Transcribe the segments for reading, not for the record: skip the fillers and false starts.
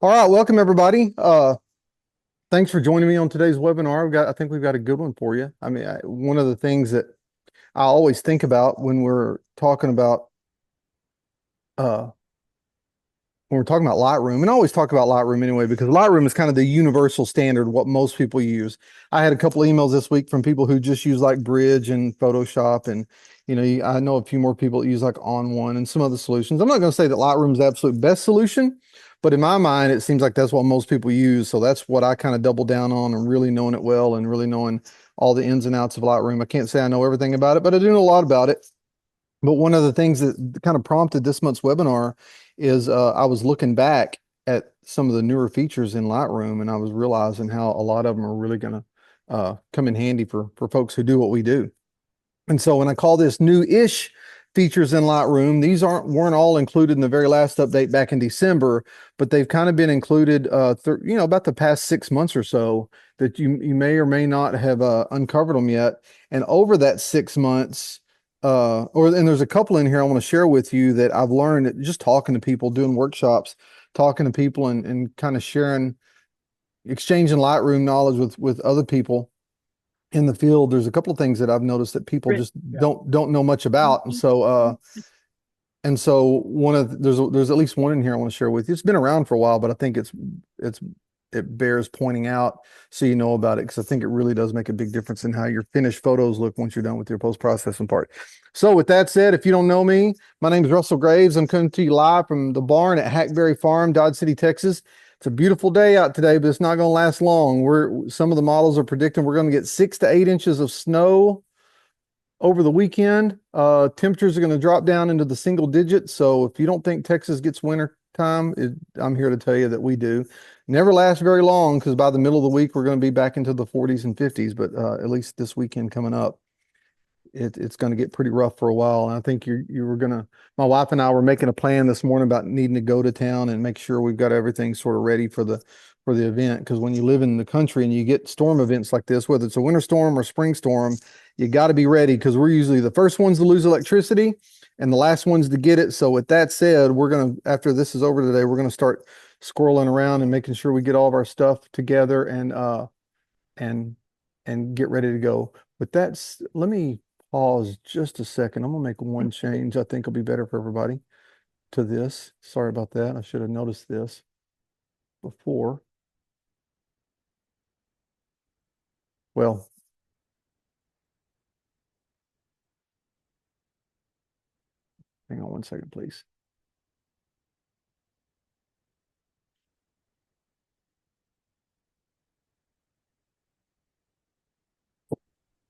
All right, welcome everybody. Thanks for joining me on today's webinar. I think we've got a good one for you. One of the things that I always think about uh, when we're talking about Lightroom, and I always talk about Lightroom anyway, because Lightroom is kind of the universal standard, what most people use. I had a couple of emails this week from people who just use like Bridge and Photoshop, and I know a few more people that use like On1 and some other solutions. I'm not going to say that Lightroom is the absolute best solution, but in my mind, it seems like that's what most people use. So that's what I kind of double down on, and really knowing it well and really knowing all the ins and outs of Lightroom. I can't say I know everything about it, but I do know a lot about it. But one of the things that kind of prompted this month's webinar is I was looking back at some of the newer features in Lightroom, and I was realizing how a lot of them are really going to come in handy for folks who do what we do. And so when I call this new-ish features in Lightroom, these weren't all included in the very last update back in December, but they've kind of been included, about the past 6 months or so, that you may or may not have uncovered them yet. And over that 6 months, and there's a couple in here I want to share with you that I've learned just talking to people, doing workshops, talking to people, and kind of exchanging Lightroom knowledge with other people in the field. There's a couple of things that I've noticed that people just don't know much about. And so there's at least one in here I want to share with you. It's been around for a while, but I think it bears pointing out so you know about it, because I think it really does make a big difference in how your finished photos look once you're done with your post-processing part. So with that said, if you don't know me, my name is Russell Graves. I'm coming to you live from the barn at Hackberry Farm, Dodge City, Texas. It's a beautiful day out today, but it's not going to last long. Some of the models are predicting we're going to get 6 to 8 inches of snow over the weekend. Temperatures are going to drop down into the single digits. So if you don't think Texas gets winter time, I'm here to tell you that we do. Never lasts very long, because by the middle of the week, we're going to be back into the 40s and 50s. But at least this weekend coming up, it's going to get pretty rough for a while. And I think my wife and I were making a plan this morning about needing to go to town and make sure we've got everything sort of ready for the event. Because when you live in the country and you get storm events like this, whether it's a winter storm or spring storm, you got to be ready, because we're usually the first ones to lose electricity and the last ones to get it. So with that said, after this is over today, we're going to start squirreling around and making sure we get all of our stuff together and and get ready to go. Let me pause just a second. I'm gonna make one change I think will be better for everybody to this. Sorry about that. I should have noticed this before. Well, hang on one second, please.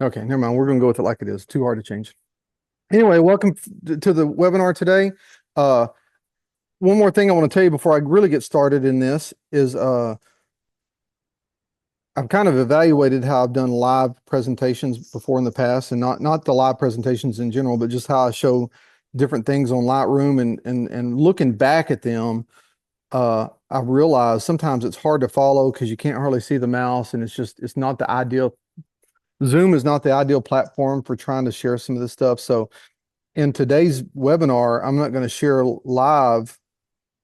Okay, never mind. We're gonna go with it like it is. Too hard to change. Anyway, welcome to the webinar today. Uh, one more thing I want to tell you before I really get started in this is I've kind of evaluated how I've done live presentations before in the past, and not the live presentations in general, but just how I show different things on Lightroom, and looking back at them, I realize sometimes it's hard to follow because you can't hardly see the mouse, and it's not the ideal. Zoom is not the ideal platform for trying to share some of this stuff. So in today's webinar, I'm not going to share live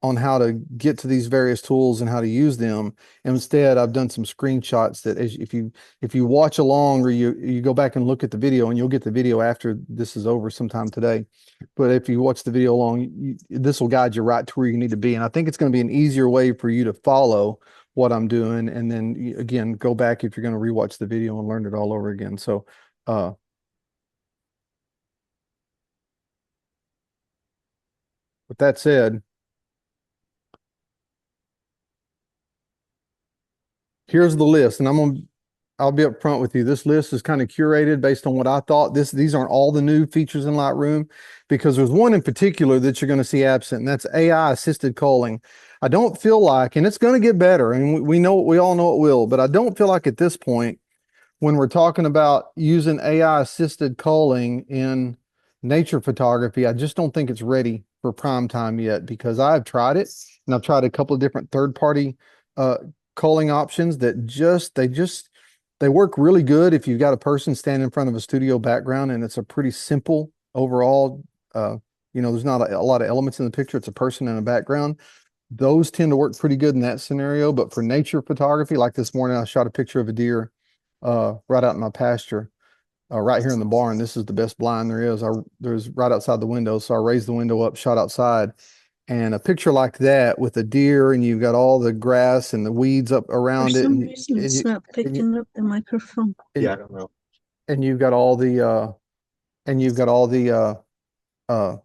on how to get to these various tools and how to use them. Instead, I've done some screenshots that if you watch along, or you go back and look at the video, and you'll get the video after this is over sometime today. But if you watch the video along, this will guide you right to where you need to be. And I think it's going to be an easier way for you to follow what I'm doing. And then again, go back if you're going to rewatch the video and learn it all over again. So, with that said, here's the list, and I'll be upfront with you. This list is kind of curated based on what I thought. These aren't all the new features in Lightroom, because there's one in particular that you're going to see absent, and that's AI assisted culling. I don't feel like, and it's going to get better, and we all know it will, but I don't feel like at this point, when we're talking about using AI assisted culling in nature photography, I just don't think it's ready for prime time yet, because I've tried it, and I've tried a couple of different third party uh, culling options that they work really good if you've got a person standing in front of a studio background, and it's a pretty simple overall. There's not a lot of elements in the picture. It's a person in a background. those tend to work pretty good in that scenario. But for nature photography, like this morning, I shot a picture of a deer right out in my pasture, right here in the barn. This is the best blind there is. There's right outside the window. So I raised the window up, shot outside. And a picture like that with a deer, and you've got all the grass and the weeds up For around it, some reason, it's not and you, picking up the microphone. yeah, I don't know. And you've got all the and you've got all the uh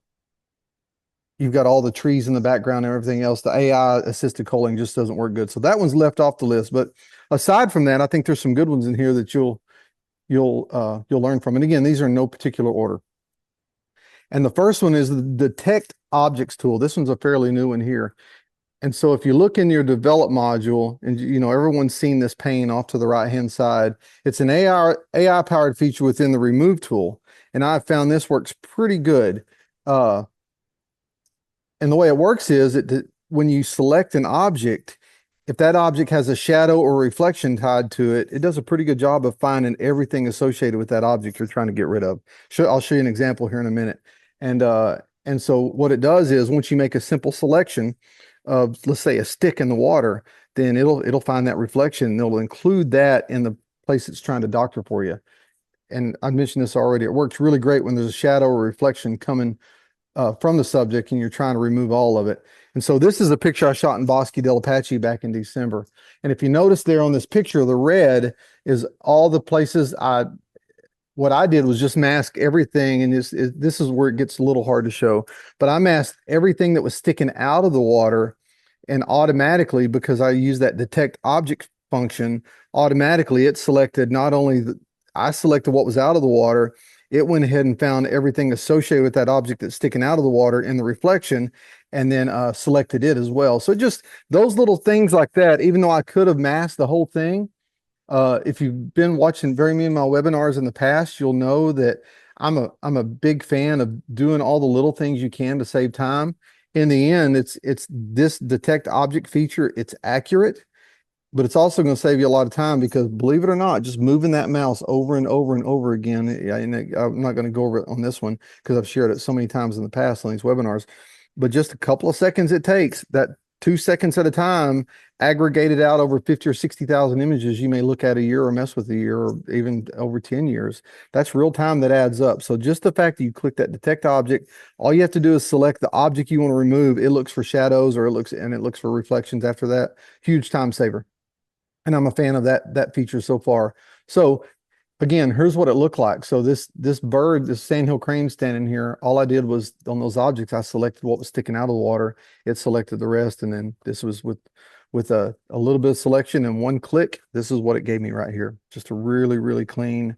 you've got all the trees in the background and everything else. The AI assisted culling just doesn't work good. So that one's left off the list. But aside from that, I think there's some good ones in here that you'll learn from. And again, these are in no particular order. And the first one is the detect objects tool. This one's a fairly new one here. And so if you look in your develop module, and you know everyone's seen this pane off to the right hand side, it's an AI powered feature within the remove tool. And I've found this works pretty good. And the way it works is that when you select an object, if that object has a shadow or reflection tied to it, it does a pretty good job of finding everything associated with that object you're trying to get rid of. I'll show you an example here in a minute. And so what it does is once you make a simple selection of, let's say, a stick in the water, then it'll find that reflection and it'll include that in the place it's trying to doctor for you. And I mentioned this already. It works really great when there's a shadow or reflection coming from the subject and you're trying to remove all of it. And so this is a picture I shot in Bosque del Apache back in December. And if you notice there on this picture, the red is all the places what I did was just mask everything. And this is where it gets a little hard to show, but I masked everything that was sticking out of the water, and automatically, because I use that detect object function, automatically it selected not only I selected what was out of the water, it went ahead and found everything associated with that object that's sticking out of the water in the reflection, and then selected it as well. So just those little things like that, even though I could have masked the whole thing, if you've been watching very many of my webinars in the past, you'll know that I'm a big fan of doing all the little things you can to save time. In the end, it's this detect object feature. It's accurate, but it's also going to save you a lot of time because, believe it or not, just moving that mouse over and over and over again. And I'm not going to go over it on this one because I've shared it so many times in the past on these webinars, but just a couple of seconds it takes, that 2 seconds at a time, aggregated out over 50 or 60,000 images you may look at a year or mess with a year or even over 10 years. That's real time that adds up. So just the fact that you click that detect object, all you have to do is select the object you want to remove. It looks for shadows or it looks for reflections after that. Huge time saver. And I'm a fan of that feature so far. So again, here's what it looked like. So this bird, this sandhill crane standing here, all I did was on those objects, I selected what was sticking out of the water. It selected the rest. And then this was with a little bit of selection and one click. This is what it gave me right here. Just a really, really clean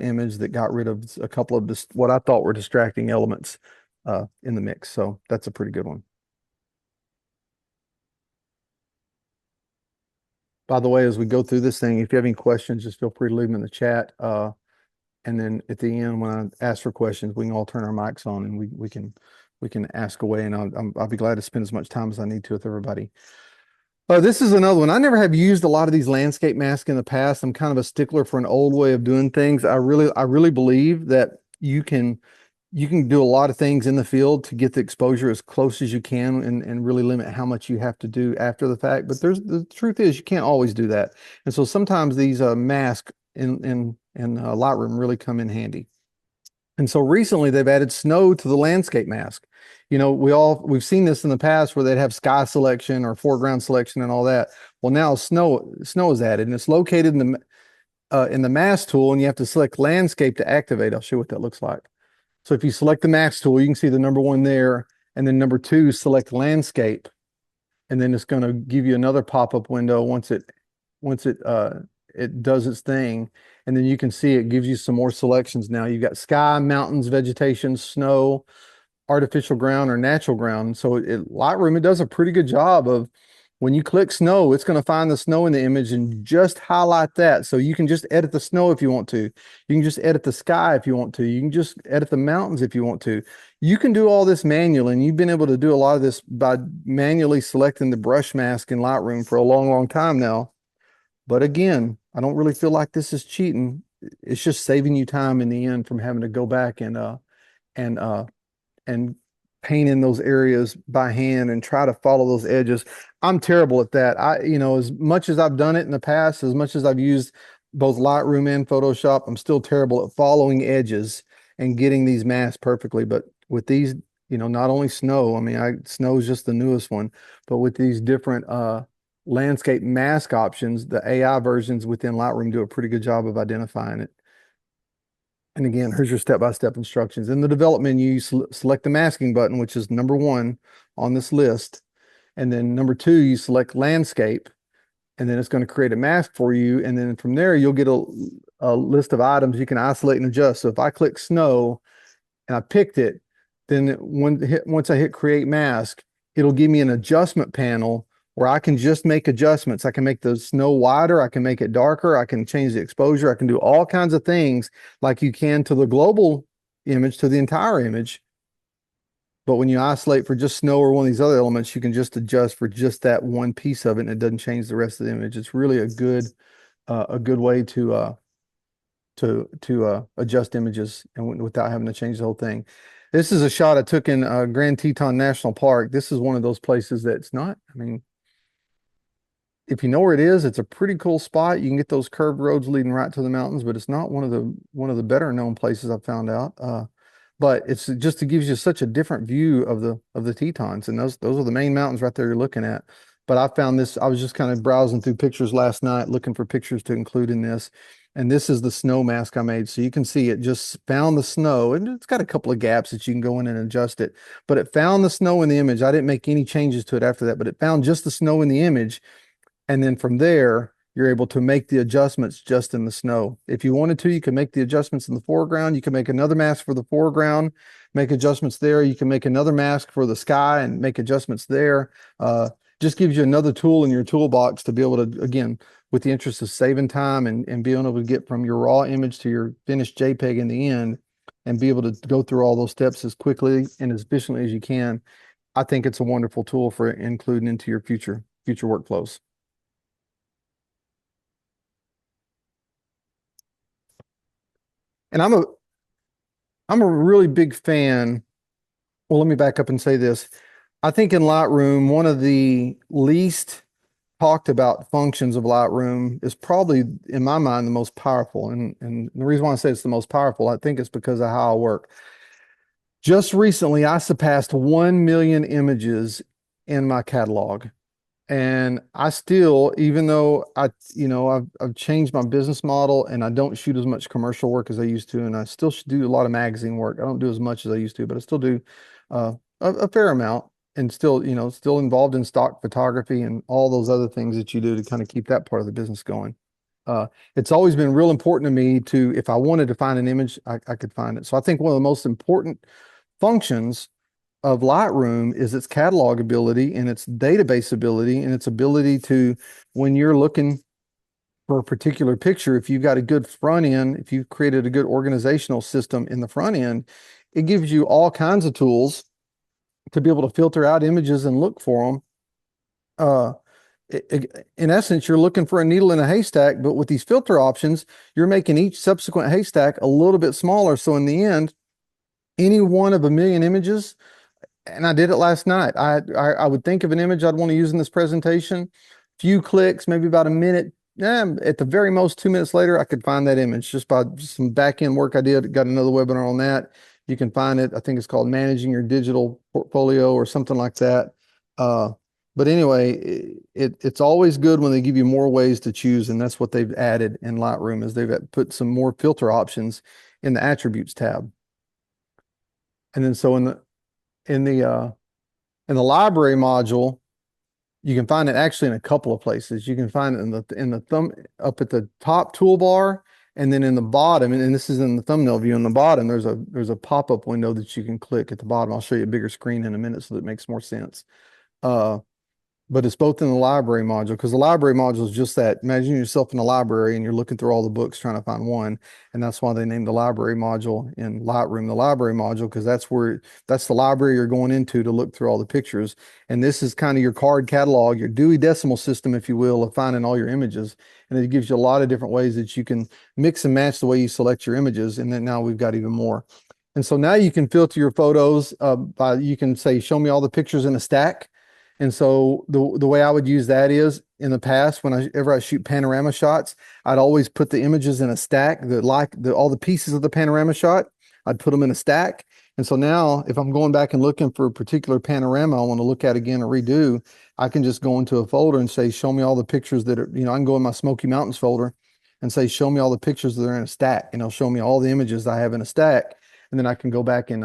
image that got rid of a couple of what I thought were distracting elements in the mix. So that's a pretty good one. By the way, as we go through this thing, if you have any questions, just feel free to leave them in the chat. And then at the end, when I ask for questions, we can all turn our mics on and we can ask away. And I'll be glad to spend as much time as I need to with everybody. This is another one. I never have used a lot of these landscape masks in the past. I'm kind of a stickler for an old way of doing things. I really believe that you can do a lot of things in the field to get the exposure as close as you can and really limit how much you have to do after the fact. But the truth is you can't always do that. And so sometimes these masks in Lightroom really come in handy. And so recently they've added snow to the landscape mask. You know, we've seen this in the past where they'd have sky selection or foreground selection and all that. Well, now snow is added and it's located in the mask tool, and you have to select landscape to activate. I'll show you what that looks like. So if you select the mask tool, you can see the number one there, and then number two, select landscape. And then it's going to give you another pop-up window once it does its thing. And then you can see it gives you some more selections now. You've got sky, mountains, vegetation, snow, artificial ground, or natural ground. So Lightroom, it does a pretty good job of, when you click snow, it's going to find the snow in the image and just highlight that. So you can just edit the snow if you want to. You can just edit the sky if you want to. You can just edit the mountains if you want to. You can do all this manually, and you've been able to do a lot of this by manually selecting the brush mask in Lightroom for a long, long time now. But again, I don't really feel like this is cheating. It's just saving you time in the end from having to go back and paint in those areas by hand and try to follow those edges. I'm terrible at that. As much as I've done it in the past, as much as I've used both Lightroom and Photoshop, I'm still terrible at following edges and getting these masks perfectly. But with these, not only snow, I mean, snow is just the newest one, but with these different landscape mask options, the AI versions within Lightroom do a pretty good job of identifying it. And again, here's your step-by-step instructions. In the develop menu, you select the masking button, which is number 1 on this list. And then number 2, you select landscape, and then it's going to create a mask for you. And then from there, you'll get a list of items you can isolate and adjust. So if I click snow and I picked it, then once I hit create mask, it'll give me an adjustment panel where I can just make adjustments. I can make the snow wider, I can make it darker, I can change the exposure, I can do all kinds of things like you can to the global image, to the entire image. But when you isolate for just snow or one of these other elements, you can just adjust for just that one piece of it, and it doesn't change the rest of the image. It's really a good way to adjust images and without having to change the whole thing. This is a shot I took in Grand Teton National Park. This is one of those places that's not, I mean, if you know where it is, it's a pretty cool spot. You can get those curved roads leading right to the mountains, but it's not one of the better known places I've found out. But it's just, it gives you such a different view of the Tetons, and those are the main mountains right there you're looking at. But I found this, I was just kind of browsing through pictures last night, looking for pictures to include in this. And this is the snow mask I made. So you can see it just found the snow, and it's got a couple of gaps that you can go in and adjust it. But it found the snow in the image. I didn't make any changes to it after that, but it found just the snow in the image. And then from there, you're able to make the adjustments just in the snow. If you wanted to, you can make the adjustments in the foreground. You can make another mask for the foreground, make adjustments there. You can make another mask for the sky and make adjustments there. Just gives you another tool in your toolbox to be able to, again, with the interest of saving time and being able to get from your raw image to your finished JPEG in the end and be able to go through all those steps as quickly and as efficiently as you can. I think it's a wonderful tool for including into your future workflows. And I'm a really big fan. Well, let me back up and say this. I think in Lightroom, one of the least talked about functions of Lightroom is probably, in my mind, the most powerful. And the reason why I say it's the most powerful, I think it's because of how I work. Just recently, I surpassed 1 million images in my catalog. And I still, even though I've changed my business model and I don't shoot as much commercial work as I used to, and I still do a lot of magazine work. I don't do as much as I used to, but I still do a fair amount, and still, still involved in stock photography and all those other things that you do to kind of keep that part of the business going. It's always been real important to me to, if I wanted to find an image, I could find it. So I think one of the most important functions of Lightroom is its catalog ability and its database ability and its ability to, when you're looking for a particular picture, if you've got a good front end, if you've created a good organizational system in the front end, it gives you all kinds of tools to be able to filter out images and look for them. In essence, you're looking for a needle in a haystack, but with these filter options, you're making each subsequent haystack a little bit smaller. So in the end, any one of 1 million images, and I did it last night. I would think of an image I'd want to use in this presentation. Few clicks, maybe about a minute. At the very most, 2 minutes later, I could find that image just by some back end work I did. Got another webinar on that. You can find it. I think it's called Managing Your Digital Portfolio or something like that. But anyway, it's always good when they give you more ways to choose, and that's what they've added in Lightroom is they've put some more filter options in the attributes tab. And then so in the library module, you can find it actually in a couple of places. You can find it in the thumb up at the top toolbar, and then in the bottom, and this is in the thumbnail view. In the bottom, there's a pop-up window that you can click at the bottom. I'll show you a bigger screen in a minute so that it makes more sense. But it's both in the library module, because the library module is just that. Imagine yourself in a library and you're looking through all the books trying to find one. And that's why they named the library module in Lightroom the library module, because that's the library you're going into to look through all the pictures. And this is kind of your card catalog, your Dewey Decimal System, if you will, of finding all your images. And it gives you a lot of different ways that you can mix and match the way you select your images. And then now we've got even more. And so now you can filter your photos by you can say, show me all the pictures in a stack. And so the way I would use that is in the past, whenever I shoot panorama shots, I'd always put the images in a stack, all the pieces of the panorama shot, I'd put them in a stack. And so now if I'm going back and looking for a particular panorama I want to look at again or redo, I can just go into a folder and say, show me all the pictures that are, I can go in my Smoky Mountains folder and say, show me all the pictures that are in a stack, and it'll show me all the images I have in a stack. And then I can go back and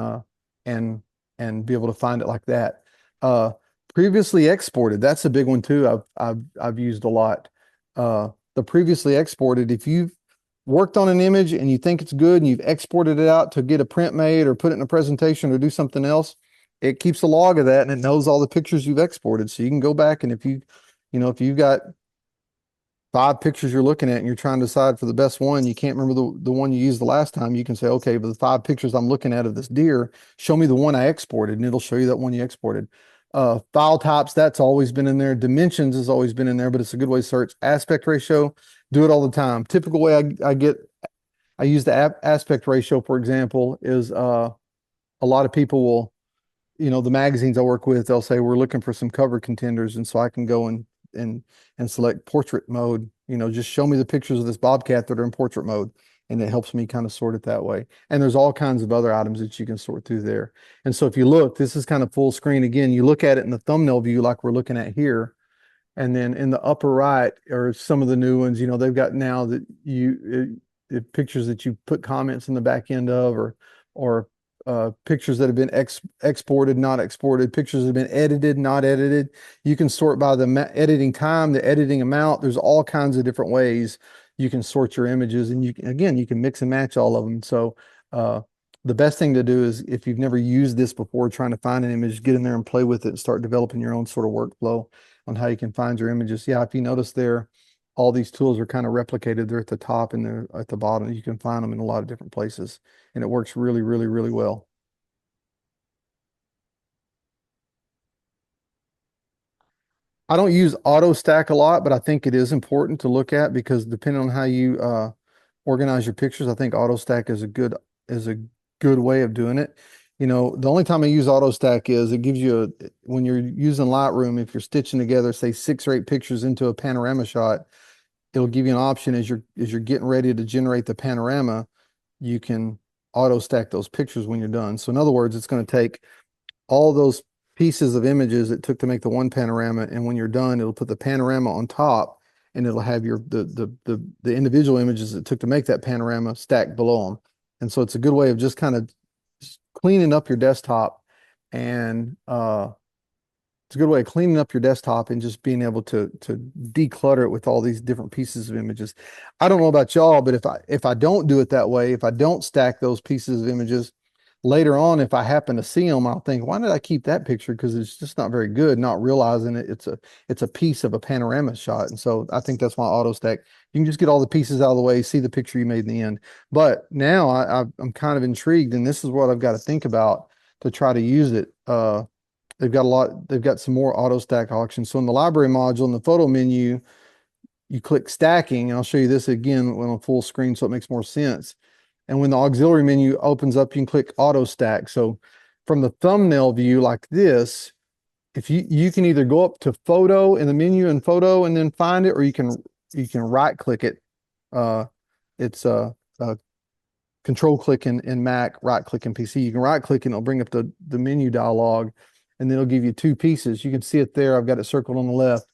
be able to find it like that. Uh, Previously exported, that's a big one too. I've used a lot. The previously exported, if you've worked on an image and you think it's good and you've exported it out to get a print made or put it in a presentation or do something else, it keeps a log of that and it knows all the pictures you've exported. So you can go back and if you've got 5 pictures you're looking at and you're trying to decide for the best one, you can't remember the one you used the last time, you can say, okay, but the 5 pictures I'm looking at of this deer, show me the one I exported, and it'll show you that one you exported. File types, that's always been in there. Dimensions has always been in there, but it's a good way to search. Aspect ratio, do it all the time. Typical way I use the aspect ratio, for example, is a lot of people will, the magazines I work with, they'll say we're looking for some cover contenders, and so I can go and select portrait mode. Just show me the pictures of this bobcat that are in portrait mode, and it helps me kind of sort it that way. And there's all kinds of other items that you can sort through there. And so if you look, this is kind of full screen again. You look at it in the thumbnail view like we're looking at here, and then in the upper right are some of the new ones. They've got now that pictures that you put comments in the back end of, or pictures that have been exported, not exported, pictures that have been edited, not edited. You can sort by the editing time, the editing amount. There's all kinds of different ways you can sort your images, and you can mix and match all of them. So the best thing to do is, if you've never used this before, trying to find an image, get in there and play with it and start developing your own sort of workflow on how you can find your images. Yeah, if you notice there, all these tools are kind of replicated. They're at the top and they're at the bottom. You can find them in a lot of different places, and it works really, really, really well. I don't use auto stack a lot, but I think it is important to look at, because depending on how you organize your pictures, I think auto stack is a good way of doing it. The only time I use auto stack is it gives you when you're using Lightroom, if you're stitching together, say 6 or 8 pictures into a panorama shot, it'll give you an option as you're getting ready to generate the panorama, you can auto stack those pictures when you're done. So in other words, it's going to take all those pieces of images it took to make the one panorama, and when you're done, it'll put the panorama on top, and it'll have the individual images it took to make that panorama stacked below them. And so it's a good way of just kind of cleaning up your desktop, and it's a good way of cleaning up your desktop and just being able to declutter it with all these different pieces of images. I don't know about y'all, but if I don't do it that way, if I don't stack those pieces of images, later on, if I happen to see them, I'll think, why did I keep that picture? Because it's just not very good, not realizing it's a piece of a panorama shot. And so I think that's why auto stack. You can just get all the pieces out of the way, see the picture you made in the end. But now I'm kind of intrigued, and this is what I've got to think about to try to use it. They've got some more auto stack options. So in the library module, in the photo menu, you click stacking, and I'll show you this again on full screen so it makes more sense. And when the auxiliary menu opens up, you can click auto stack. So from the thumbnail view like this, if you can either go up to photo in the menu and photo and then find it, or you can right click it. It's a control click in Mac, right click in PC. You can right click and it'll bring up the menu dialog, and then it'll give you 2 pieces. You can see it there. I've got it circled on the left.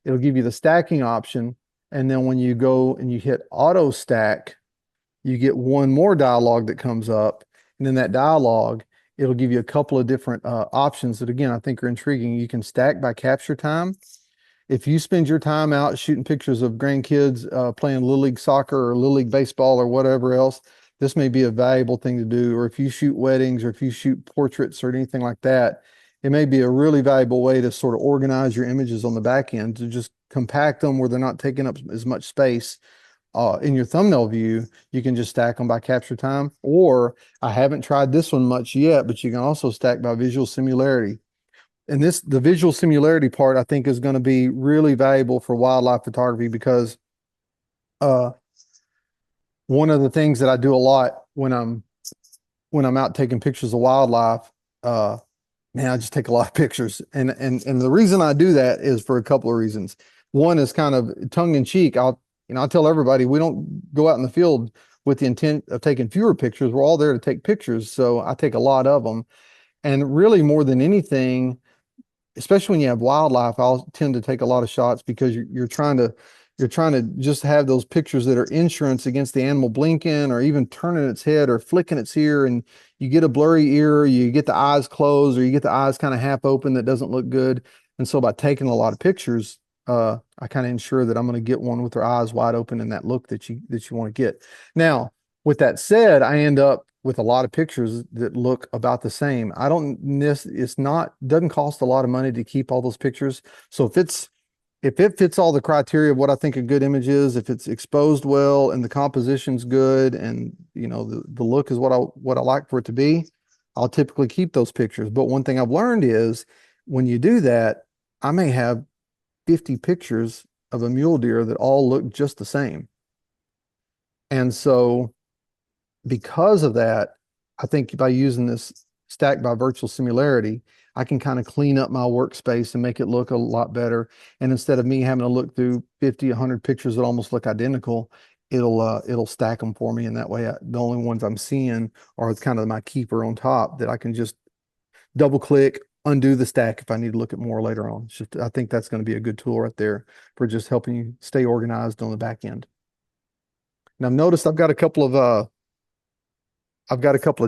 It'll give you the stacking option. And then when you go and you hit auto stack, you get one more dialog that comes up. And in that dialog, it'll give you a couple of different options that, again, I think are intriguing. You can stack by capture time. If you spend your time out shooting pictures of grandkids playing Little League soccer or Little League baseball or whatever else, this may be a valuable thing to do. Or if you shoot weddings, or if you shoot portraits or anything like that, it may be a really valuable way to sort of organize your images on the back end, to just compact them where they're not taking up as much space. In your thumbnail view, you can just stack them by capture time. Or I haven't tried this one much yet, but you can also stack by visual similarity. And the visual similarity part, I think, is going to be really valuable for wildlife photography, because one of the things that I do a lot when I'm when I'm out taking pictures of wildlife, uh, man, I just take a lot of pictures. And the reason I do that is for a couple of reasons. One is kind of tongue in cheek. I tell everybody we don't go out in the field with the intent of taking fewer pictures. We're all there to take pictures. So I take a lot of them. And really more than anything, especially when you have wildlife, I'll tend to take a lot of shots because you're trying to just have those pictures that are insurance against the animal blinking or even turning its head or flicking its ear, and you get a blurry ear, you get the eyes closed, or you get the eyes kind of half open that doesn't look good. And so by taking a lot of pictures, I kind of ensure that I'm going to get one with their eyes wide open and that look that you want to get. Now, with that said, I end up with a lot of pictures that look about the same. I don't miss, it's not, doesn't cost a lot of money to keep all those pictures. So if it fits all the criteria of what I think a good image is, if it's exposed well and the composition's good and the look is what I like for it to be, I'll typically keep those pictures. But one thing I've learned is when you do that, I may have 50 pictures of a mule deer that all look just the same. And so because of that, I think by using this stack by virtual similarity, I can kind of clean up my workspace and make it look a lot better. And instead of me having to look through 50, 100 pictures that almost look identical, it'll stack them for me. And that way, the only ones I'm seeing are kind of my keeper on top that I can just double click, undo the stack if I need to look at more later on. I think that's going to be a good tool right there for just helping you stay organized on the back end. Now, I've noticed I've got a couple of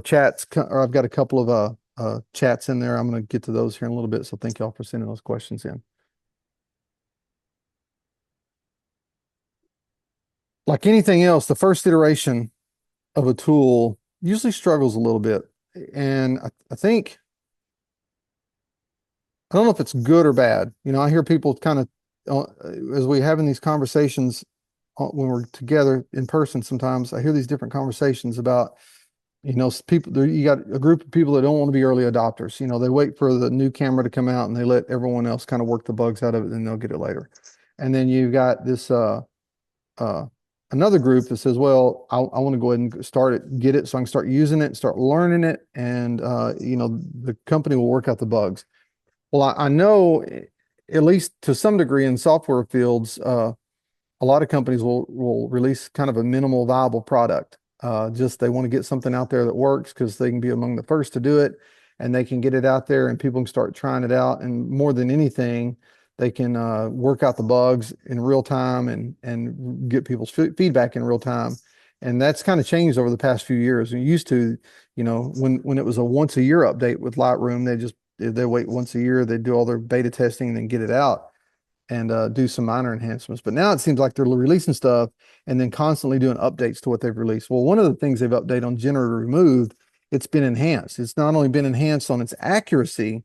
chats, or I've got a couple of chats in there. I'm going to get to those here in a little bit. So thank y'all for sending those questions in. Like anything else, the first iteration of a tool usually struggles a little bit. And I think, I don't know if it's good or bad. I hear people kind of, as we having these conversations when we're together in person, sometimes I hear these different conversations about, people, you got a group of people that don't want to be early adopters. They wait for the new camera to come out and they let everyone else kind of work the bugs out of it, and they'll get it later. And then you've got this another group that says, well, I want to go ahead and start it, get it so I can start using it, start learning it, and the company will work out the bugs. Well, I know at least to some degree in software fields, a lot of companies will release kind of a minimal viable product. Just they want to get something out there that works because they can be among the first to do it, and they can get it out there and people can start trying it out. And more than anything, they can work out the bugs in real time and get people's feedback in real time. And that's kind of changed over the past few years. And used to, when it was a once a year update with Lightroom, they wait once a year, they do all their beta testing and then get it out and do some minor enhancements. But now it seems like they're releasing stuff and then constantly doing updates to what they've released. Well, one of the things they've updated on generative removed, it's been enhanced. It's not only been enhanced on its accuracy,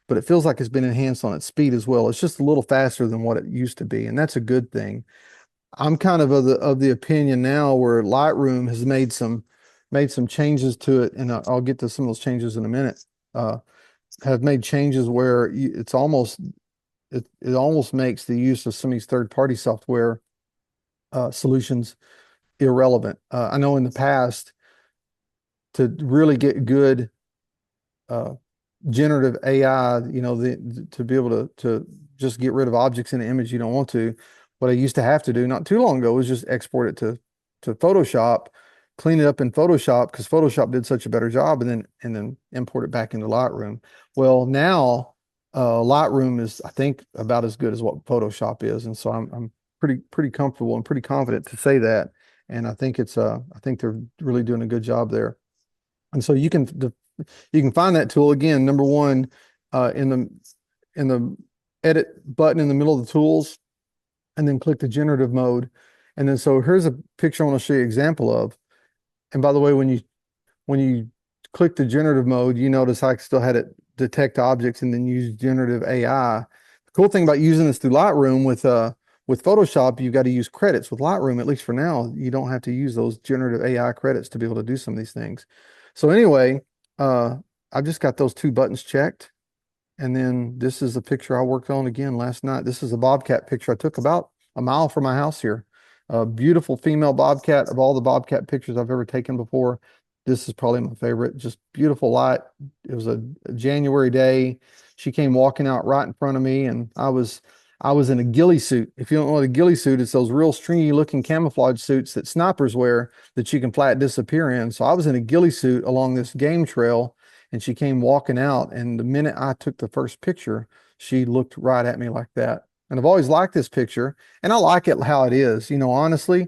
but it feels like it's been enhanced on its speed as well. It's just a little faster than what it used to be, and that's a good thing. I'm kind of the opinion now where Lightroom has made some changes to it, and I'll get to some of those changes in a minute. Have made changes where it almost makes the use of some of these third-party software solutions irrelevant. I know in the past, to really get good generative AI, to be able to just get rid of objects in an image you don't want to, what I used to have to do not too long ago was just export it to Photoshop, clean it up in Photoshop because Photoshop did such a better job, and then import it back into Lightroom. Well, now Lightroom is, I think, about as good as what Photoshop is, and so I'm pretty comfortable and pretty confident to say that. And I think I think they're really doing a good job there. And so you can find that tool again. Number one, in the edit button in the middle of the tools, and then click the generative mode. And then so here's a picture I want to show you an example of. And by the way, when you click the generative mode, you notice I still had it detect objects and then use generative AI. The cool thing about using this through Lightroom with Photoshop, you've got to use credits. With Lightroom, at least for now, you don't have to use those generative AI credits to be able to do some of these things. So anyway, I've just got those two buttons checked. And then this is a picture I worked on again last night. This is a bobcat picture I took about a mile from my house here. A beautiful female bobcat, of all the bobcat pictures I've ever taken before. this is probably my favorite. Just beautiful light. It was a January day. She came walking out right in front of me, and I was in a ghillie suit. If you don't know what a ghillie suit, it's those real stringy looking camouflage suits that snipers wear that you can flat disappear in. So I was in a ghillie suit along this game trail, and she came walking out. And the minute I took the first picture, she looked right at me like that. And I've always liked this picture, and I like it how it is. Honestly,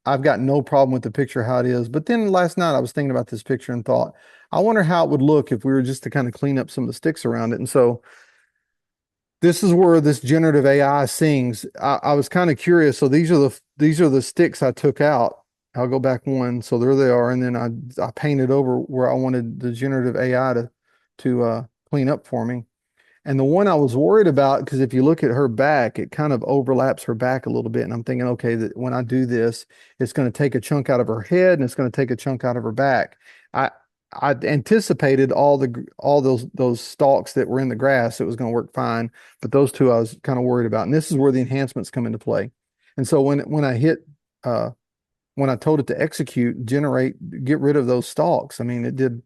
I've got no problem with the picture how it is. But then last night I was thinking about this picture and thought, I wonder how it would look if we were just to kind of clean up some of the sticks around it. And so this is where this generative AI sings. I was kind of curious. So these are the sticks I took out. I'll go back one. So there they are. And then I painted over where I wanted the generative AI to clean up for me. And the one I was worried about, because if you look at her back, it kind of overlaps her back a little bit. And I'm thinking, okay, that when I do this, it's going to take a chunk out of her head and it's going to take a chunk out of her back. I I anticipated all those stalks that were in the grass. It was going to work fine, but those two I was kind of worried about. And this is where the enhancements come into play. And so uh, when I told it to execute, get rid of those stalks, I mean,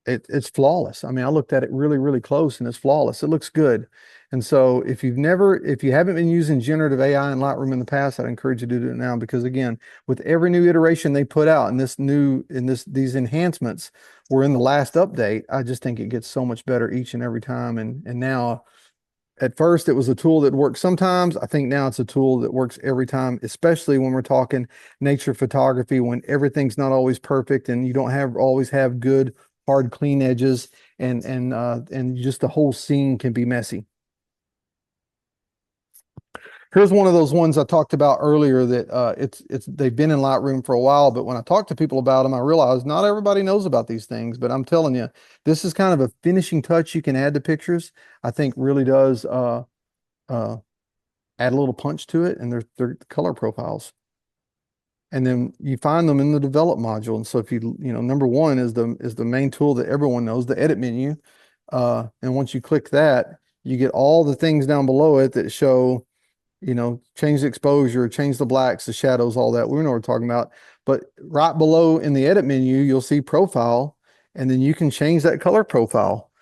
it's flawless. I mean, I looked at it really, really close and it's flawless. It looks good. And so if you haven't been using generative AI in Lightroom in the past, I'd encourage you to do it now, because again, with every new iteration they put out and these enhancements were in the last update, I just think it gets so much better each and every time. And now, at first it was a tool that works sometimes. I think now it's a tool that works every time, especially when we're talking nature photography, when everything's not always perfect and you don't always have good hard clean edges, and just the whole scene can be messy. Here's one of those ones I talked about earlier that they've been in Lightroom for a while, but when I talk to people about them, I realize not everybody knows about these things. But I'm telling you, this is kind of a finishing touch you can add to pictures. I think really does uh, add a little punch to it, and they're color profiles. And then you find them in the develop module. And so if number one is the main tool that everyone knows, the edit menu. And once you click that, you get all the things down below it that show, change the exposure, change the blacks, the shadows, all that. We know what we're talking about. But right below in the edit menu, you'll see profile, and then you can change that color profile.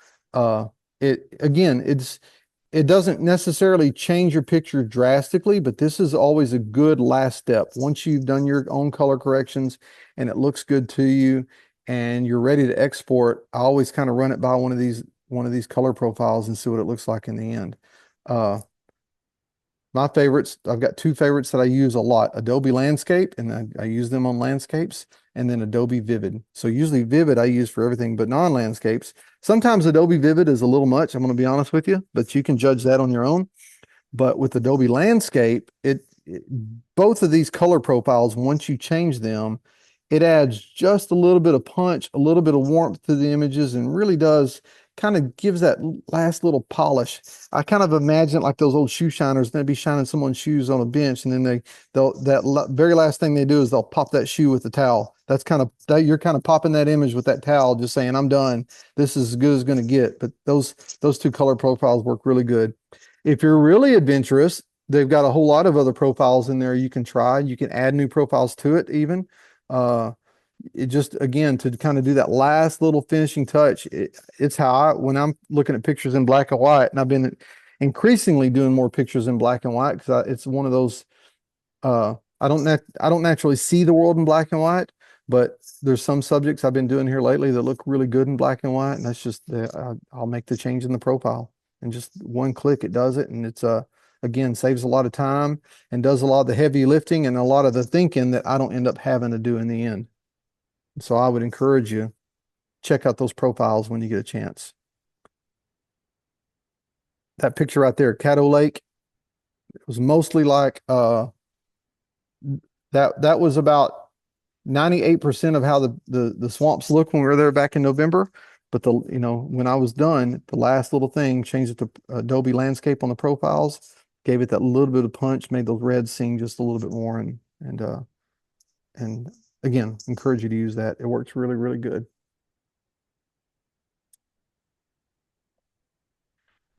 It doesn't necessarily change your picture drastically, but this is always a good last step. Once you've done your own color corrections and it looks good to you and you're ready to export, I always kind of run it by one of these color profiles and see what it looks like in the end. My favorites, I've got two favorites that I use a lot: Adobe Landscape, and I use them on landscapes, and then Adobe Vivid. So usually Vivid I use for everything but non-landscapes. Sometimes Adobe Vivid is a little much, I'm going to be honest with you, but you can judge that on your own. But with Adobe Landscape, both of these color profiles, once you change them, it adds just a little bit of punch, a little bit of warmth to the images, and really does kind of gives that last little polish. I kind of imagine like those old shoe shiners. They'd be shining someone's shoes on a bench, and then very last thing they do is they'll pop that shoe with the towel. You're kind of popping that image with that towel, just saying, I'm done. This is as good as it's going to get. But those two color profiles work really good. If you're really adventurous, they've got a whole lot of other profiles in there you can try. You can add new profiles to it even. It just, again, to kind of do that last little finishing touch. It's how when I'm looking at pictures in black and white, and I've been increasingly doing more pictures in black and white because it's one of those, I don't naturally see the world in black and white, but there's some subjects I've been doing here lately that look really good in black and white. And that's just, I'll make the change in the profile, and just one click, it does it. And it's, again, saves a lot of time and does a lot of the heavy lifting and a lot of the thinking that I don't end up having to do in the end. So I would encourage you, check out those profiles when you get a chance. That picture right there, Caddo Lake, it was mostly like that was about 98% of how the swamps look when we were there back in November. But when I was done, the last little thing, changed it to Adobe Landscape on the profiles, gave it that little bit of punch, made those reds sing just a little bit more, and again, encourage you to use that. It works really, really good.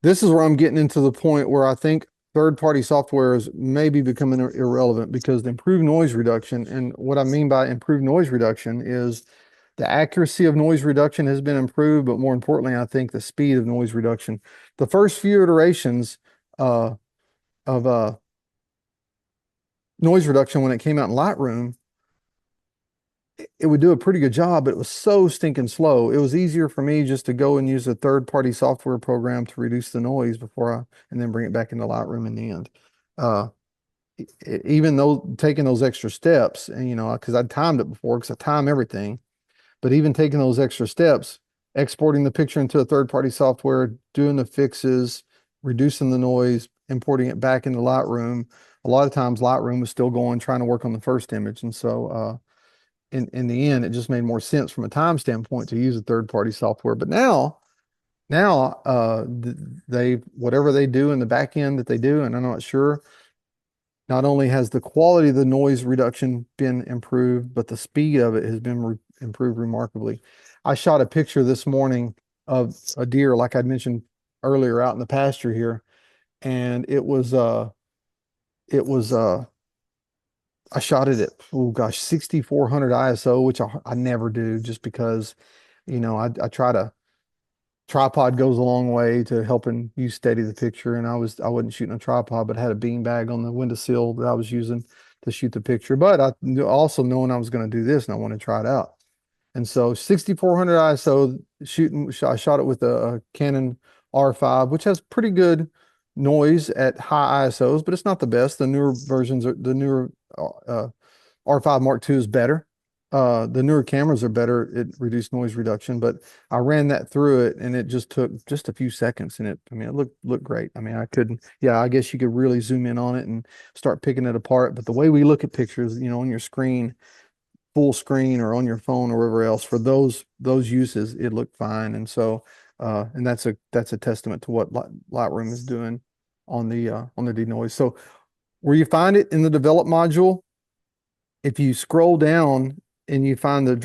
This is where I'm getting into the point where I think third-party software is maybe becoming irrelevant, because the improved noise reduction, and what I mean by improved noise reduction is The accuracy of noise reduction has been improved, but more importantly, I think the speed of noise reduction. The first few iterations uh, of noise reduction when it came out in Lightroom, it would do a pretty good job, but it was so stinking slow. It was easier for me just to go and use a third-party software program to reduce the noise and then bring it back into Lightroom in the end. Uh, Even though taking those extra steps, and because I'd timed it before, because I time everything, but even taking those extra steps, exporting the picture into a third-party software, doing the fixes, reducing the noise, importing it back into Lightroom. A lot of times Lightroom was still going, trying to work on the first image. And so in the end, it just made more sense from a time standpoint to use a third-party software. But now they whatever they do in the back end that they do, and I'm not sure, not only has the quality of the noise reduction been improved, but the speed of it has been improved remarkably. I shot a picture this morning of a deer, like I'd mentioned earlier, out in the pasture here, and it was I shot it at, oh gosh, 6400 ISO, which I never do, just because I try to, tripod goes a long way to helping you steady the picture. And I wasn't shooting a tripod, but I had a bean bag on the windowsill that I was using to shoot the picture. But I also knowing I was going to do this and I want to try it out. And so 6400 ISO I shot it with a Canon R5, which has pretty good noise at high ISOs, but it's not the best. The newer versions are the newer uh, R5 Mark II is better. The newer cameras are better at reduced noise reduction, but I ran that through it and it just took just a few seconds and it looked great. I mean, yeah, I guess you could really zoom in on it and start picking it apart. But the way we look at pictures, on your screen, full screen or on your phone or wherever else, for those uses, it looked fine. And so, and that's a testament to what Lightroom is doing on the denoise. So where you find it in the develop module, if you scroll down and you find the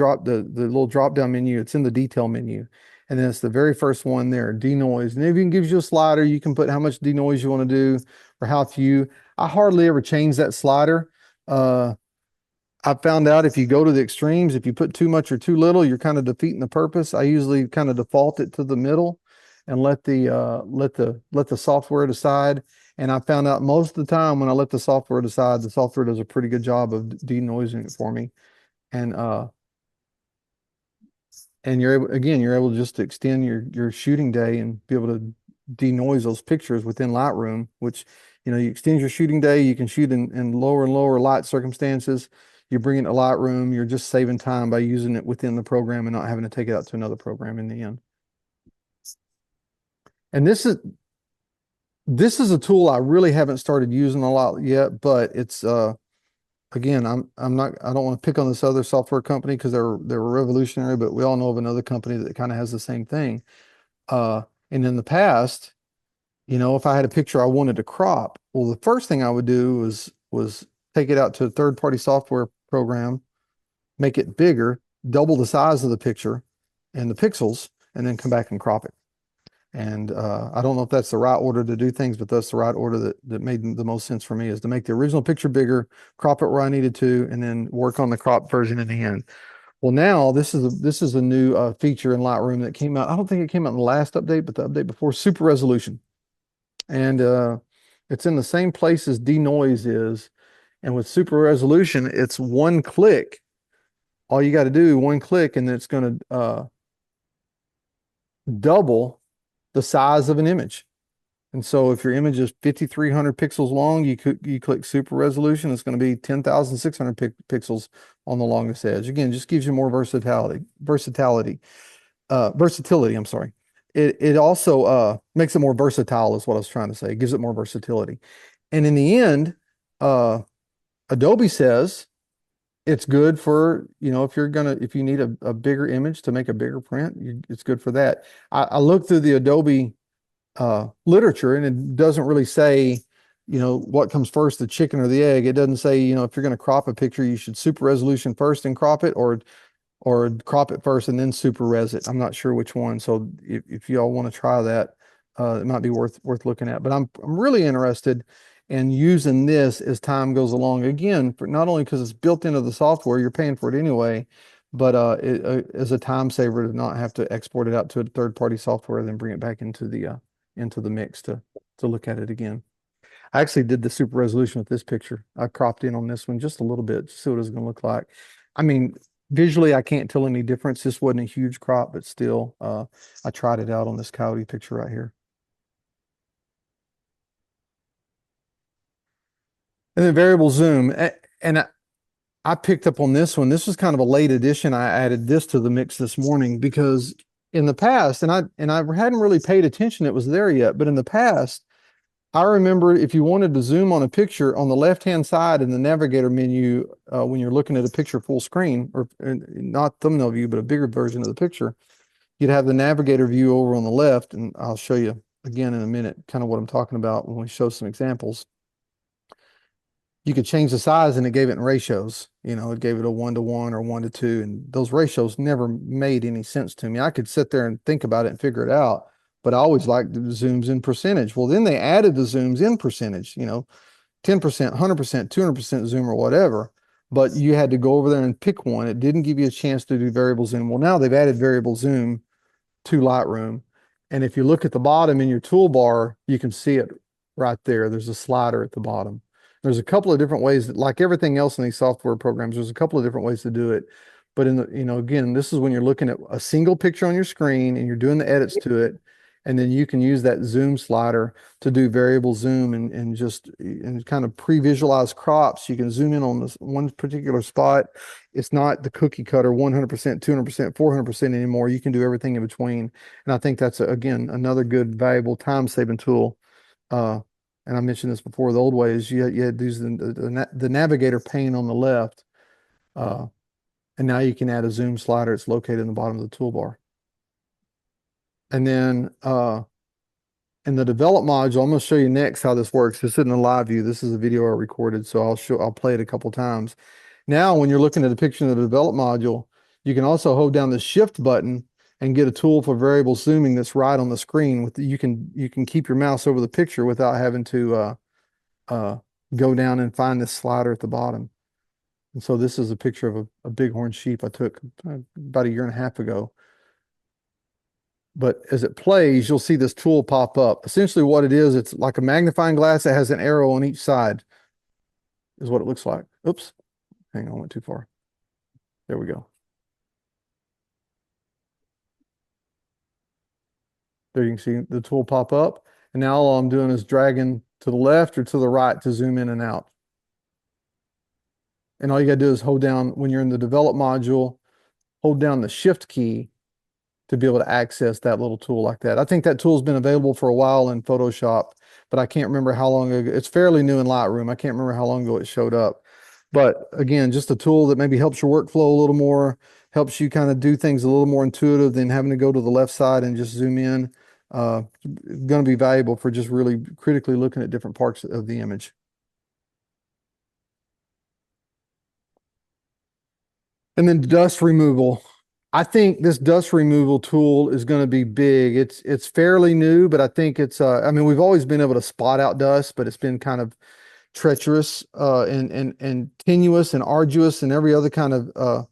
little drop down menu, it's in the detail menu. And then it's the very first one there, denoise. And it even gives you a slider. You can put how much denoise you want to do or how few. I hardly ever change that slider. I found out if you go to the extremes, if you put too much or too little, you're kind of defeating the purpose. I usually kind of default it to the middle and let the software decide. And I found out most of the time when I let the software decide, the software does a pretty good job of denoising it for me. And you're able just to extend your shooting day and be able to denoise those pictures within Lightroom, which, you extend your shooting day, you can shoot in lower and lower light circumstances. You bring it to Lightroom, you're just saving time by using it within the program and not having to take it out to another program in the end. And this is a tool I really haven't started using a lot yet, but it's again, I don't want to pick on this other software company because they're revolutionary, but we all know of another company that kind of has the same thing. And in the past, if I had a picture I wanted to crop, well, the first thing I would do was take it out to a third-party software program, make it bigger, double the size of the picture and the pixels, and then come back and crop it. And I don't know if that's the right order to do things, but that's the right order that made the most sense for me, is to make the original picture bigger, crop it where I needed to, and then work on the crop version in the end. Well, now this is a new feature in Lightroom that came out. I don't think it came out in the last update, but the update before, super resolution. And it's in the same place as denoise is. And with super resolution, it's one click. All you got to do, one click, and it's going to double the size of an image. And so if your image is 5,300 pixels long, you click super resolution, it's going to be 10,600 pixels on the longest edge. Again, just gives you more versatility, I'm sorry. It also makes it more versatile is what I was trying to say. It gives it more versatility. And in the end, Adobe says it's good for, if you need a bigger image to make a bigger print, it's good for that. I looked through the Adobe literature, and it doesn't really say, what comes first, the chicken or the egg. It doesn't say, if you're going to crop a picture, you should super resolution first and crop it, or crop it first and then super res it. I'm not sure which one. So if y'all want to try that, it might be worth looking at. But I'm really interested in using this as time goes along. Again, for not only because it's built into the software, you're paying for it anyway, but it is a time saver to not have to export it out to a third-party software, then bring it back into the mix to look at it again. I actually did the super resolution with this picture. I cropped in on this one just a little bit to see what it's going to look like. I mean, visually, I can't tell any difference. This wasn't a huge crop, but still, I tried it out on this coyote picture right here. And then variable zoom. And I picked up on this one. This was kind of a late addition. I added this to the mix this morning because in the past, and I hadn't really paid attention it was there yet, but in the past, I remember if you wanted to zoom on a picture on the left-hand side in the navigator menu, when you're looking at a picture full screen, or not thumbnail view, but a bigger version of the picture, you'd have the navigator view over on the left, and I'll show you again in a minute kind of what I'm talking about when we show some examples. You could change the size and it gave it in ratios. You know, it gave it a 1-to-1 or 1-to-2, and those ratios never made any sense to me. I could sit there and think about it and figure it out, but I always liked the zooms in percentage. Well, then they added the zooms in percentage, 10%, 100%, 200% zoom or whatever, but you had to go over there and pick one. It didn't give you a chance to do variable zoom. Well, now they've added variable zoom to Lightroom. And if you look at the bottom in your toolbar, you can see it right there. There's a slider at the bottom. There's a couple of different ways that, like everything else in these software programs, there's a couple of different ways to do it. But again, this is when you're looking at a single picture on your screen and you're doing the edits to it. And then you can use that zoom slider to do variable zoom and just and kind of pre-visualize crops. You can zoom in on this one particular spot. It's not the cookie cutter 100%, 200%, 400% anymore. You can do everything in between. And I think that's, again, another good, valuable time-saving tool. And I mentioned this before, the old ways, you had to use the navigator pane on the left. And now you can add a zoom slider. It's located in the bottom of the toolbar. And then in the develop module, I'm going to show you next how this works. This isn't a live view. This is a video I recorded, so I'll play it a couple times. Now, when you're looking at a picture in the develop module, you can also hold down the shift button and get a tool for variable zooming that's right on the screen. You can keep your mouse over the picture without having to go down and find this slider at the bottom. And so this is a picture of a bighorn sheep I took about a year and a half ago. But as it plays, you'll see this tool pop up. Essentially what it is, it's like a magnifying glass that has an arrow on each side, is what it looks like. Oops, hang on, I went too far. There we go. There you can see the tool pop up. And now all I'm doing is dragging to the left or to the right to zoom in and out. And all you got to do is hold down, when you're in the develop module, hold down the shift key to be able to access that little tool like that. I think that tool's been available for a while in Photoshop, but I can't remember how long ago. It's fairly new in Lightroom. I can't remember how long ago it showed up. But again, just a tool that maybe helps your workflow a little more, helps you kind of do things a little more intuitive than having to go to the left side and just zoom in. Going to be valuable for just really critically looking at different parts of the image. And then dust removal. I think this dust removal tool is going to be big. It's fairly new, but I think it's I mean, we've always been able to spot out dust, but it's been kind of treacherous and tenuous and arduous and every other kind of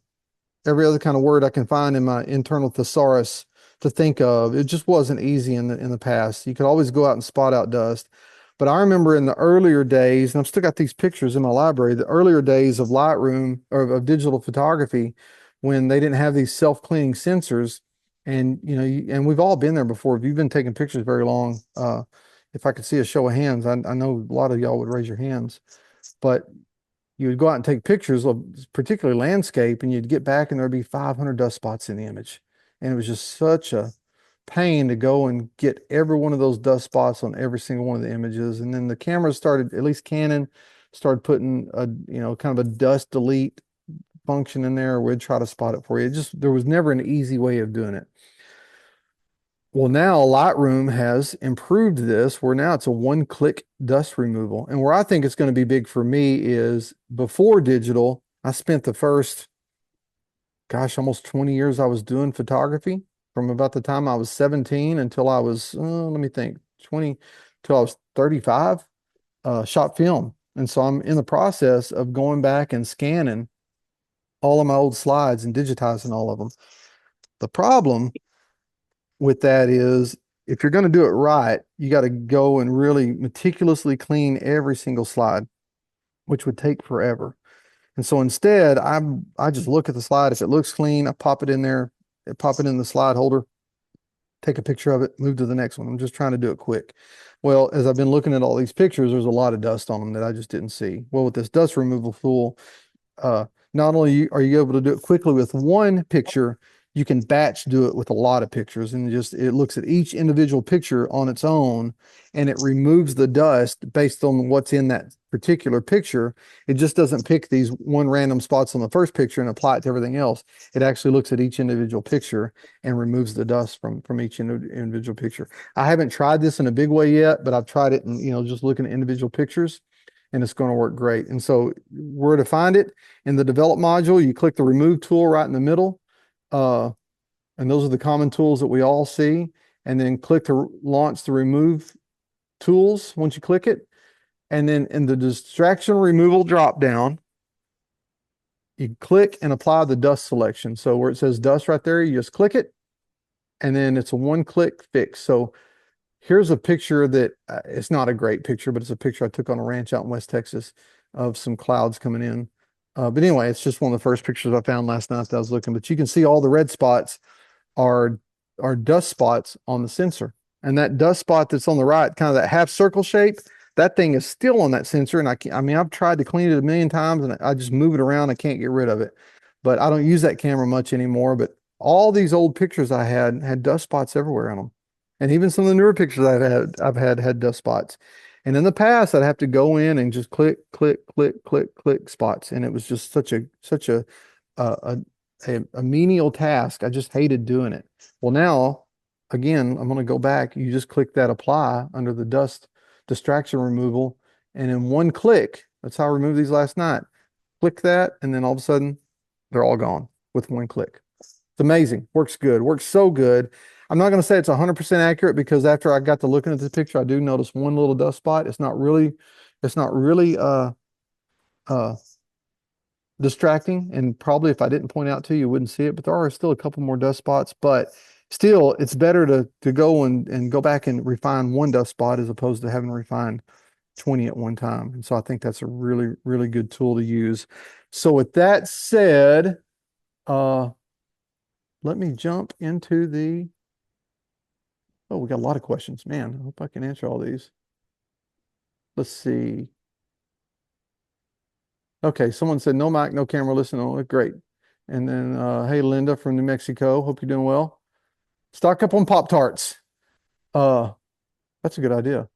word I can find in my internal thesaurus to think of. It just wasn't easy in the past. You could always go out and spot out dust. But I remember in the earlier days, and I've still got these pictures in my library, the earlier days of Lightroom or of digital photography, when they didn't have these self-cleaning sensors. And, and we've all been there before. If you've been taking pictures very long, if I could see a show of hands, I know a lot of y'all would raise your hands, but you would go out and take pictures of particularly landscape, and you'd get back and there'd be 500 dust spots in the image. And it was just such a pain to go and get every one of those dust spots on every single one of the images. And then the cameras started, at least Canon, started putting a, kind of a dust delete function in there where we'd try to spot it for you. There was never an easy way of doing it. Well, now Lightroom has improved this where now it's a one-click dust removal. And where I think it's going to be big for me is before digital, I spent the first, almost 20 years I was doing photography from about the time I was 17 until I was, let me think, 20, till I was 35, shot film. And so I'm in the process of going back and scanning all of my old slides and digitizing all of them. The problem with that is if you're going to do it right, you got to go and really meticulously clean every single slide, which would take forever. And so instead, I just look at the slide. If it looks clean, I pop it in there, pop it in the slide holder, take a picture of it, move to the next one. I'm just trying to do it quick. Well, as I've been looking at all these pictures, there's a lot of dust on them that I just didn't see. Well, with this dust removal tool, not only are you able to do it quickly with one picture, you can batch do it with a lot of pictures, and just it looks at each individual picture on its own, and it removes the dust based on what's in that particular picture. It just doesn't pick these one random spots on the first picture and apply it to everything else. It actually looks at each individual picture and removes the dust from each individual picture. I haven't tried this in a big way yet, but I've tried it and just looking at individual pictures, and it's going to work great. And so where to find it in the develop module, you click the remove tool right in the middle. And those are the common tools that we all see. And then click to launch the remove tools once you click it. And then in the distraction removal drop down, you click and apply the dust selection. So where it says dust right there, you just click it, and then it's a one-click fix. So here's a picture that it's not a great picture, but it's a picture I took on a ranch out in West Texas of some clouds coming in. But anyway, it's just one of the first pictures I found last night that I was looking. But you can see all the red spots are dust spots on the sensor. And that dust spot that's on the right, kind of that half circle shape, that thing is still on that sensor. And I've tried to clean it a million times and I just move it around. I can't get rid of it. But I don't use that camera much anymore. But all these old pictures I had dust spots everywhere on them. And even some of the newer pictures I've had dust spots. And in the past, I'd have to go in and just click, click, click, click, click spots. And it was just such a menial task. I just hated doing it. Well, now, again, I'm going to go back. You just click that apply under the dust distraction removal. And in one click, that's how I removed these last night. Click that, and then all of a sudden, they're all gone with one click. It's amazing. Works good. Works so good. I'm not going to say it's 100% accurate because after I got to looking at the picture, I do notice one little dust spot. It's not really distracting, and probably if I didn't point out to you, you wouldn't see it, but there are still a couple more dust spots. But still, it's better to go and go back and refine one dust spot as opposed to having to refine 20 at one time. And so I think that's a really, really good tool to use. So with that said, let me jump into oh, we got a lot of questions, man. I hope I can answer all these. Let's see. Okay, someone said no mic, no camera, listen. Oh, great. And then, hey, Linda from New Mexico. Hope you're doing well. Stock up on Pop-Tarts. That's a good idea.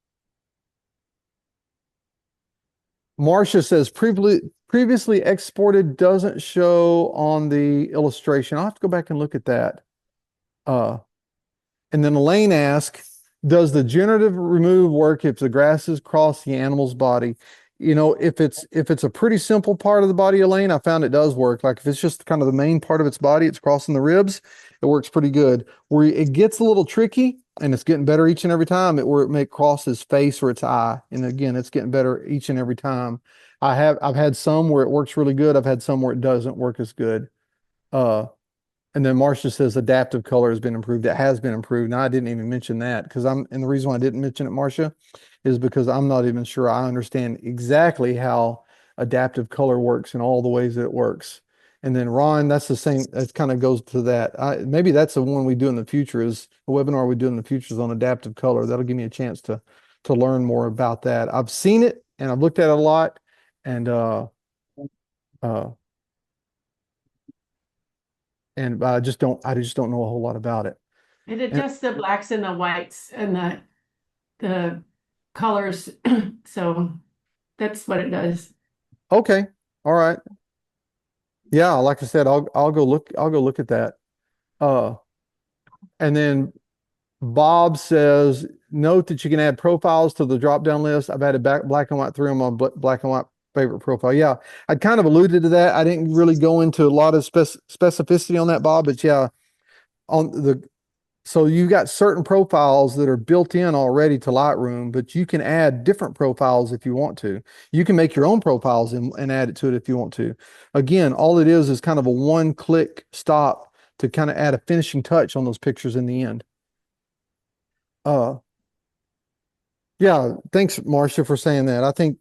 Marcia says previously exported doesn't show on the illustration. I'll have to go back and look at that. And then Elaine asks, does the generative remove work if the grasses cross the animal's body? If it's a pretty simple part of the body, Elaine, I found it does work. Like if it's just kind of the main part of its body, it's crossing the ribs, it works pretty good. Where it gets a little tricky, and it's getting better each and every time, where it may cross his face or its eye. And again, it's getting better each and every time. I've had some where it works really good. I've had some where it doesn't work as good. And then Marcia says adaptive color has been improved. It has been improved. Now I didn't even mention that and the reason why I didn't mention it, Marcia, is because I'm not even sure I understand exactly how adaptive color works and all the ways that it works. And then Ron, that's the same, it kind of goes to that. Maybe that's the one we do in the future, is a webinar we do in the future is on adaptive color. That'll give me a chance to learn more about that. I've seen it and I've looked at it a lot, and I just don't know a whole lot about it. It adjusts the blacks and the whites and the colors. So that's what it does. Okay. All right. Yeah, like I said, I'll go look at that. And then Bob says, note that you can add profiles to the drop-down list. I've added black and white through on my black and white favorite profile. Yeah, I'd kind of alluded to that. I didn't really go into a lot of specificity on that, Bob, but yeah, on So you've got certain profiles that are built in already to Lightroom, but you can add different profiles if you want to. You can make your own profiles and add it to it if you want to. Again, all it is kind of a one-click stop to kind of add a finishing touch on those pictures in the end. Uh, yeah, thanks, Marcia, for saying that. I think,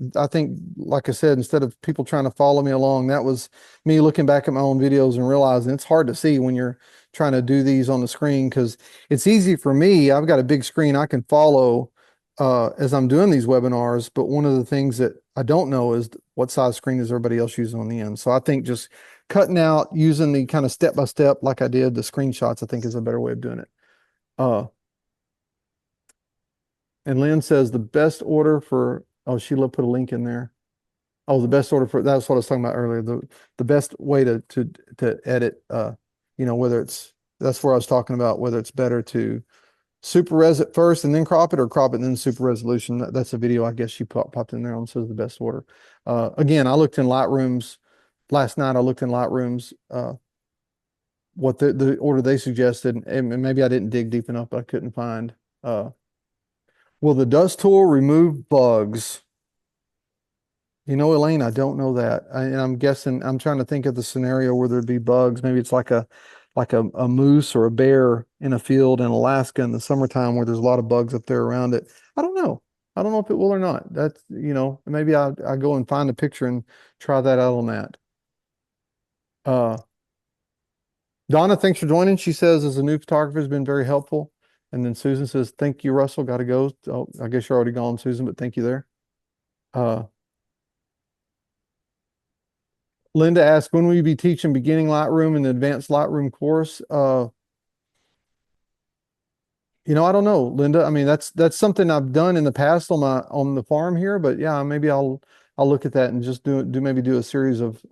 like I said, instead of people trying to follow me along, that was me looking back at my own videos and realizing it's hard to see when you're trying to do these on the screen because it's easy for me. I've got a big screen I can follow as I'm doing these webinars, but one of the things that I don't know is what size screen is everybody else using on the end. So I think just cutting out, using the kind of step by step like I did, the screenshots, I think is a better way of doing it. Uh, And Lynn says the best order for, oh, Sheila put a link in there. Oh, the best order for, that's what I was talking about earlier. The best way to edit, whether it's, that's where I was talking about, whether it's better to super res it first and then crop it or crop it and then super resolution. That's a video I guess she popped in there on, says the best order. Again, I looked in Lightroom's, last night I looked in Lightroom's, what the order they suggested, and maybe I didn't dig deep enough, but I couldn't find, will the dust tool remove bugs? Elaine, I don't know that. And I'm guessing, I'm trying to think of the scenario where there'd be bugs. Maybe it's like a moose or a bear in a field in Alaska in the summertime where there's a lot of bugs up there around it. I don't know. I don't know if it will or not. That's, maybe I go and find a picture and try that out on that. Donna, thanks for joining. She says, as a new photographer, has been very helpful. And then Susan says, thank you, Russell. Got to go. Oh, I guess you're already gone, Susan, but thank you there. Linda asked, when will you be teaching beginning Lightroom and the advanced Lightroom course? I don't know, Linda. I mean, that's something I've done in the past on the farm here, but yeah, maybe I'll look at that and just maybe do a series of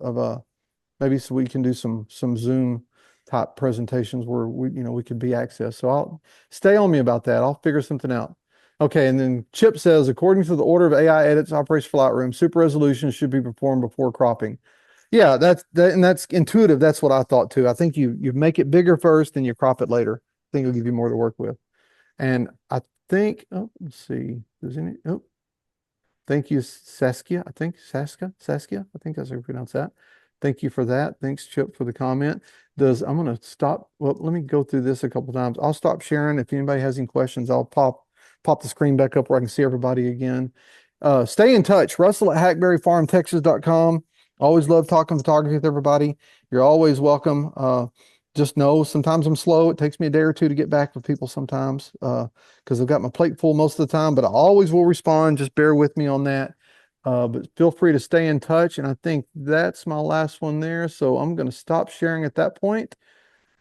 maybe so we can do some Zoom type presentations where we could be accessed. So I'll stay on me about that. I'll figure something out. Okay, and then Chip says, according to the order of AI edits operation for Lightroom, super resolution should be performed before cropping. Yeah, that's intuitive. That's what I thought too. I think you make it bigger first, then you crop it later. I think it'll give you more to work with. And I think, oh, let's see. Thank you, Saskia. I think Saskia. I think that's how you pronounce that. Thank you for that. Thanks, Chip, for the comment. I'm going to stop. Well, let me go through this a couple times. I'll stop sharing. If anybody has any questions, I'll pop the screen back up where I can see everybody again. Stay in touch. Russell at hackberryfarmtexas.com. Always love talking photography with everybody. You're always welcome. Just know sometimes I'm slow. It takes me a day or two to get back with people sometimes because I've got my plate full most of the time, but I always will respond. Just bear with me on that. But feel free to stay in touch. And I think that's my last one there. So I'm going to stop sharing at that point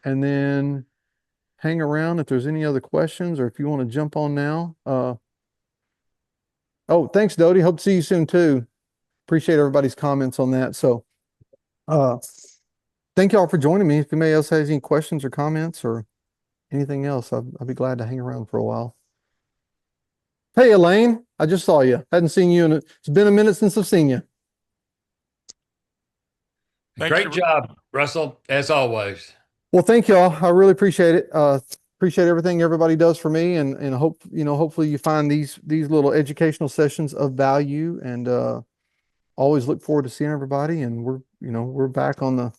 and then hang around if there's any other questions or if you want to jump on now. Oh, thanks, Dodie. Hope to see you soon too. Appreciate everybody's comments on that. So thank y'all for joining me. If anybody else has any questions or comments or anything else, I'll be glad to hang around for a while. Hey, Elaine, I just saw you. Hadn't seen you it's been a minute since I've seen you. Great job, Russell, as always. Well, thank y'all. I really appreciate it. Appreciate everything everybody does for me and hopefully you find these little educational sessions of value and always look forward to seeing everybody. And we're back on the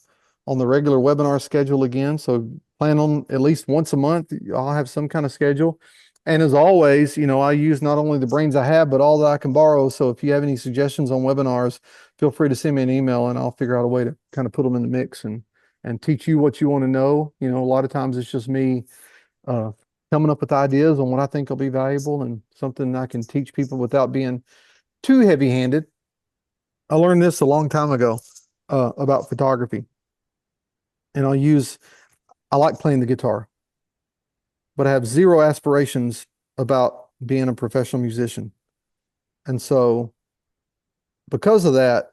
regular webinar schedule again. So plan on at least once a month. I'll have some kind of schedule. And as always, I use not only the brains I have, but all that I can borrow. So if you have any suggestions on webinars, feel free to send me an email and I'll figure out a way to kind of put them in the mix and teach you what you want to know. A lot of times it's just me coming up with ideas on what I think will be valuable and something I can teach people without being too heavy-handed. I learned this a long time ago about photography. And I like playing the guitar, but I have zero aspirations about being a professional musician. And so because of that,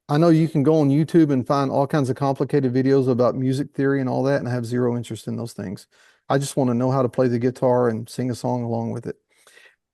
I know you can go on YouTube and find all kinds of complicated videos about music theory and all that, and I have zero interest in those things. I just want to know how to play the guitar and sing a song along with it.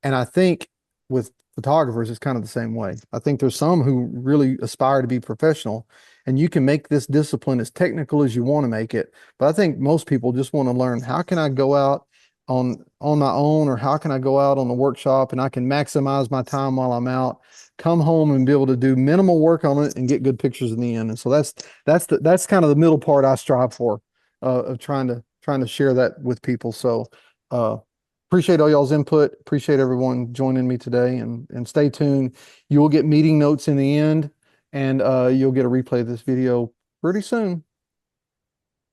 And I think with photographers, it's kind of the same way. I think there's some who really aspire to be professional, and you can make this discipline as technical as you want to make it. But I think most people just want to learn, how can I go out on my own, or how can I go out on the workshop and I can maximize my time while I'm out, come home and be able to do minimal work on it and get good pictures in the end. And so that's kind of the middle part I strive for, of trying to share that with people. So appreciate all y'all's input. Appreciate everyone joining me today, and stay tuned. You will get meeting notes in the end, and you'll get a replay of this video pretty soon.